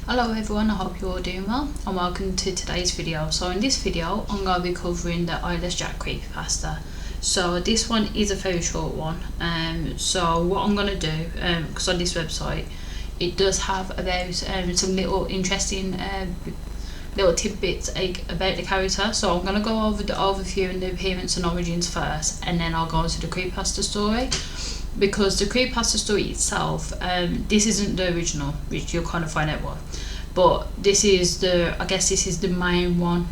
Hello everyone, I hope you're all doing well and welcome to today's video. So in this video I'm going to be covering the Eyeless Jack Creepypasta. So this one is a very short one. So what I'm going to do, because on this website it does have about some little interesting little tidbits about the character. So I'm going to go over the overview and the appearance and origins first, and then I'll go into the Creepypasta story. Because the Creepypasta story itself, this isn't the original, which you'll kind of find out why, but this is the main one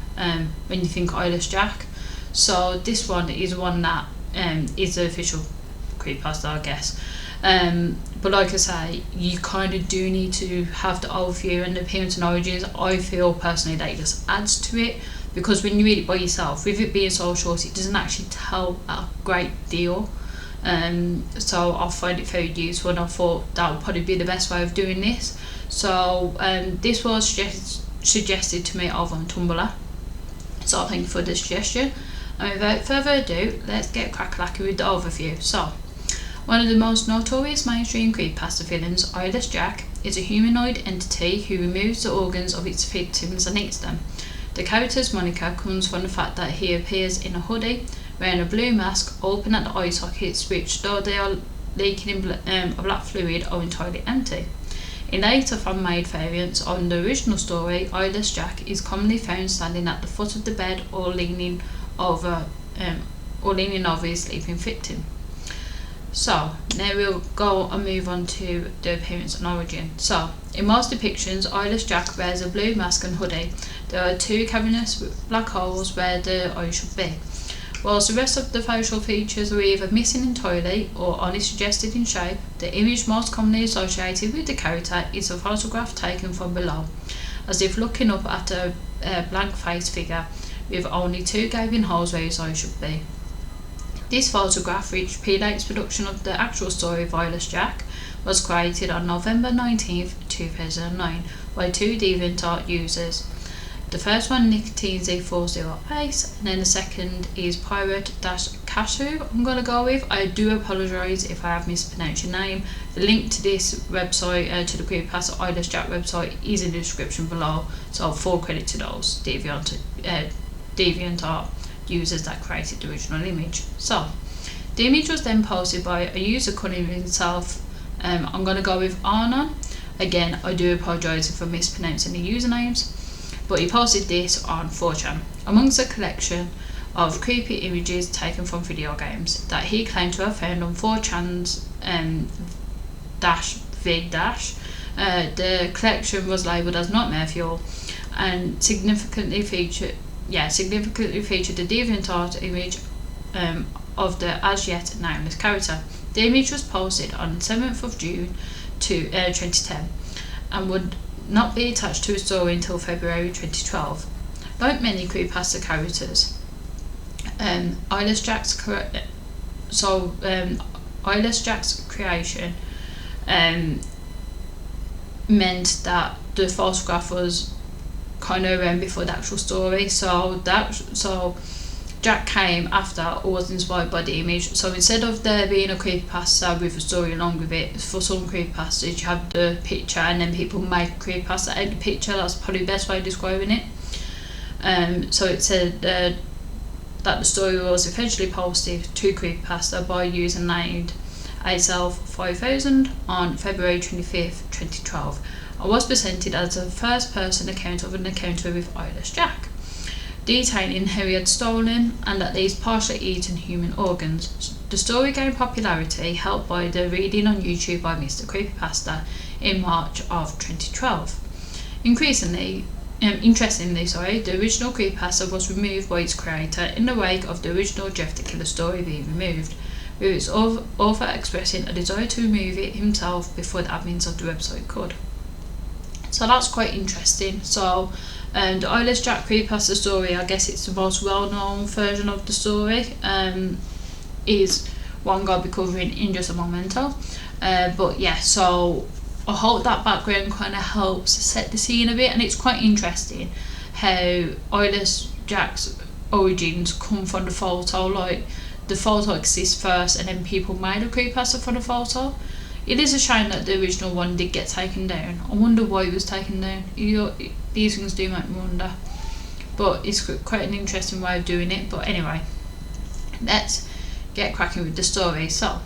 when you think Eyeless Jack. So this one is one that is the official Creepypasta, I guess. But like I say, you kind of do need to have the overview and the appearance and origins. I feel personally that it just adds to it, because when you read it by yourself, with it being so short, it doesn't actually tell a great deal. So I find it very useful, and I thought that would probably be the best way of doing this. So this was suggested to me over on Tumblr, so thank you for the suggestion. And without further ado, let's get crack-a-lacking with the overview. So, one of the most notorious mainstream creepypasta villains, Eyeless Jack, is a humanoid entity who removes the organs of its victims and eats them. The character's moniker comes from the fact that he appears in a hoodie, wearing a blue mask, open at the eye sockets, which, though they are leaking in a black fluid, are entirely empty. In later fan-made variants on the original story, Eyeless Jack is commonly found standing at the foot of the bed or leaning over his sleeping victim. So now we'll go and move on to the appearance and origin. So in most depictions, Eyeless Jack wears a blue mask and hoodie. There are two cavernous black holes where the eye should be. Whilst the rest of the facial features are either missing entirely or only suggested in shape, the image most commonly associated with the character is a photograph taken from below, as if looking up at a blank-faced figure with only two gaping holes where his eye should be. This photograph, which predates production of the actual story of Eyeless Jack, was created on November 19, 2009 by two DeviantArt users. The first one, NicotineZ408, and then the second is Pirate-Cashew, I'm going to go with. I do apologise if I have mispronounced your name. The link to this website, to the Creepypasta Eyeless Jack website, is in the description below, so full credit to those DeviantArt users that created the original image. So, the image was then posted by a user calling himself, I'm going to go with Arnon. Again, I do apologise if I'm mispronouncing the usernames. But he posted this on 4chan, amongst a collection of creepy images taken from video games that he claimed to have found on 4chan's vid-. The collection was labelled as Nightmare Fuel and significantly featured the DeviantArt image of the as yet nameless character. The image was posted on 7th of June 2010 and would not be attached to a story until February 2012. Like many creepypasta characters, Eyeless Jack's creation meant that the photograph was kind of around before the actual story. So Jack came after or was inspired by the image. So instead of there being a creepypasta with a story along with it, for some creepypastas you have the picture and then people make a creepypasta out of the picture. That's probably the best way of describing it. So it said that the story was eventually posted to Creepypasta by a user named Aself5000 on February 25th, 2012. I was presented as a first-person account of an encounter with Eyeless Jack, detailing how he had stolen and at least partially eaten human organs. The story gained popularity, helped by the reading on YouTube by Mr. Creepypasta in March of 2012. Interestingly, the original Creepypasta was removed by its creator in the wake of the original Jeff the Killer story being removed, with its author expressing a desire to remove it himself before the admins of the website could. So that's quite interesting. So the Eyeless Jack Creepypasta story, I guess it's the most well-known version of the story, is one I'm going to be covering in just a momento. But yeah, so I hope that background kind of helps set the scene a bit, and it's quite interesting how Eyeless Jack's origins come from the photo. Like, the photo exists first and then people made a creepypasta from the photo. It is a shame that the original one did get taken down. I wonder why it was taken down. These things do make me wonder. But it's quite an interesting way of doing it. But anyway, let's get cracking with the story. So,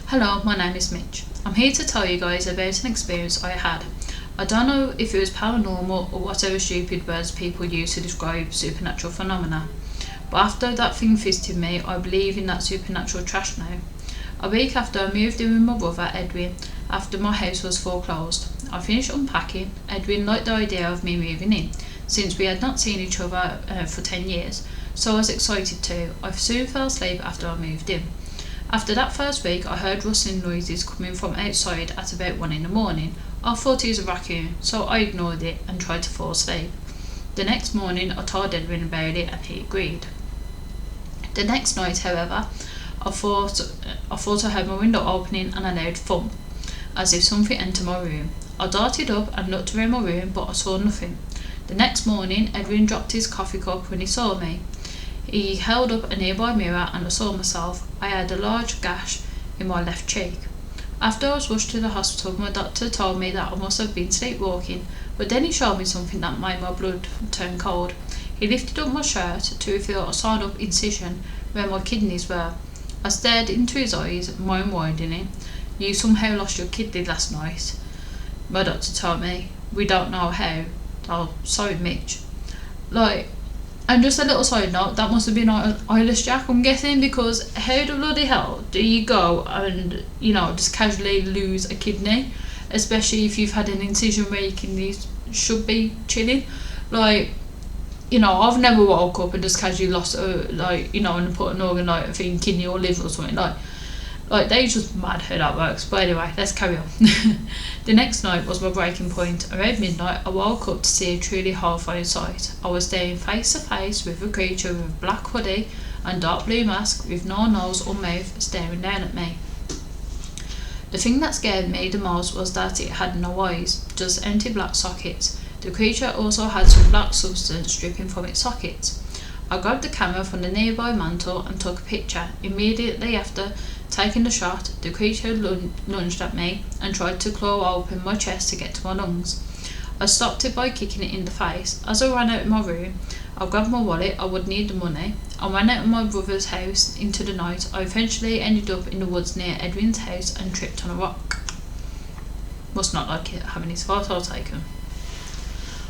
hello, my name is Mitch. I'm here to tell you guys about an experience I had. I don't know if it was paranormal or whatever stupid words people use to describe supernatural phenomena. But after that thing visited me, I believe in that supernatural trash now. A week after I moved in with my brother Edwin, after my house was foreclosed, I finished unpacking. Edwin liked the idea of me moving in, since we had not seen each other for 10 years, so I was excited too. I soon fell asleep after I moved in. After that first week, I heard rustling noises coming from outside at about 1 in the morning. I thought it was a raccoon, so I ignored it and tried to fall asleep. The next morning, I told Edwin about it and he agreed. The next night, however, I thought I heard my window opening and a loud thump, as if something entered my room. I darted up and looked around my room, but I saw nothing. The next morning, Edwin dropped his coffee cup when he saw me. He held up a nearby mirror and I saw myself. I had a large gash in my left cheek. After I was rushed to the hospital, my doctor told me that I must have been sleepwalking, but then he showed me something that made my blood turn cold. He lifted up my shirt to reveal a sawed-up incision where my kidneys were. I stared into his eyes, mind widening. You somehow lost your kidney last night, my doctor told me. We don't know how. Oh, sorry, Mitch. And just a little side note, that must have been Eyeless Jack, I'm guessing, because how the bloody hell do you go and, just casually lose a kidney, especially if you've had an incision where your kidneys should be chilling? I've never woke up and just casually lost and put an organ like a kidney or liver or something. They're just mad how that works. But anyway, let's carry on. The next night was my breaking point. Around midnight, I woke up to see a truly horrifying sight. I was staring face to face with a creature with a black hoodie and dark blue mask with no nose or mouth staring down at me. The thing that scared me the most was that it had no eyes, just empty black sockets. The creature also had some black substance dripping from its sockets. I grabbed the camera from the nearby mantle and took a picture. Immediately after taking the shot, the creature lunged at me and tried to claw open my chest to get to my lungs. I stopped it by kicking it in the face. As I ran out of my room, I grabbed my wallet. I would need the money. I ran out of my brother's house into the night. I eventually ended up in the woods near Edwin's house and tripped on a rock. Must not like it having his photo taken.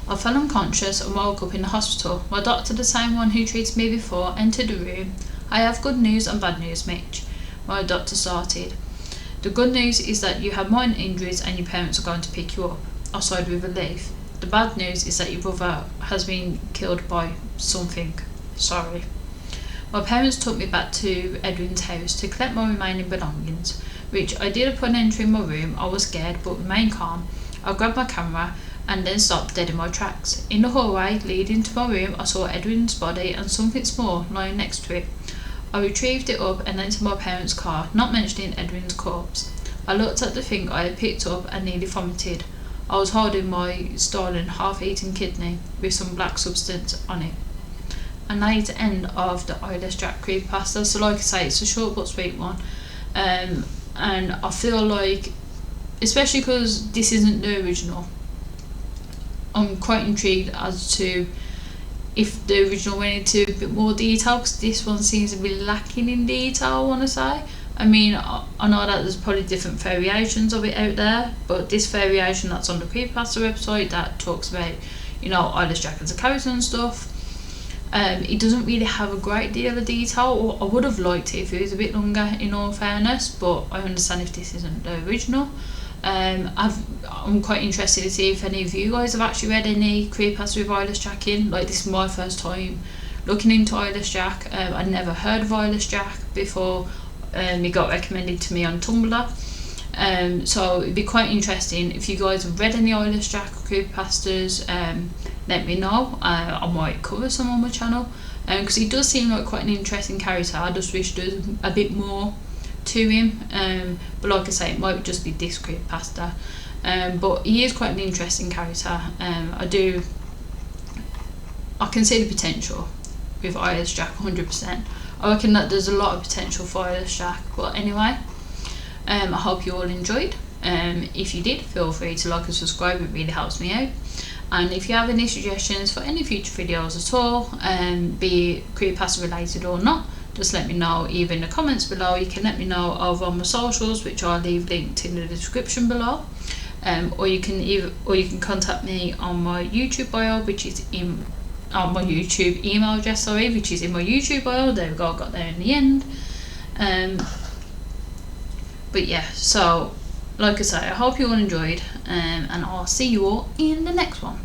I fell unconscious and woke up in the hospital. My doctor, the same one who treated me before, entered the room. I have good news and bad news, Mitch. My doctor started. The good news is that you have minor injuries and your parents are going to pick you up. I sighed with relief. The bad news is that your brother has been killed by something. Sorry. My parents took me back to Edwin's house to collect my remaining belongings, which I did upon entering my room. I was scared but remained calm. I grabbed my camera and then stopped dead in my tracks. In the hallway leading to my room, I saw Edwin's body and something small lying next to it. I retrieved it up and entered my parents' car, not mentioning Edwin's corpse. I looked at the thing I had picked up and nearly vomited. I was holding my stolen, half-eaten kidney with some black substance on it. And that is the end of the Eyeless Jack Creepypasta. So like I say, it's a short but sweet one. And I feel like, especially because this isn't the original, I'm quite intrigued as to if the original went into a bit more detail, because this one seems to be lacking in detail, I want to say. I mean, I know that there's probably different variations of it out there, but this variation that's on the Creepypasta website that talks about, Eyeless Jack as a character and stuff, it doesn't really have a great deal of detail. I would have liked it if it was a bit longer, in all fairness, but I understand if this isn't the original. I'm quite interested to see if any of you guys have actually read any Creepypasta with Eyeless Jack in. This is my first time looking into Eyeless Jack. I'd never heard of Eyeless Jack before it got recommended to me on Tumblr. So it'd be quite interesting if you guys have read any Eyeless Jack Creepypastas. Let me know. I might cover some on my channel, because he does seem like quite an interesting character. I just wish there was a bit more to him, but like I say, it might just be this Creepypasta, but he is quite an interesting character. I can see the potential with Eyeless Jack 100%. I reckon that there's a lot of potential for Eyeless Jack. But anyway, I hope you all enjoyed. If you did, feel free to like and subscribe, it really helps me out. And if you have any suggestions for any future videos at all, be it creepypasta related or not, just let me know either in the comments below. You can let me know over on my socials, which I'll leave linked in the description below, or you can contact me on my YouTube bio, which is in my YouTube email address, which is in my YouTube bio. There we go, I got there in the end. But yeah, so like I say, I hope you all enjoyed, and I'll see you all in the next one.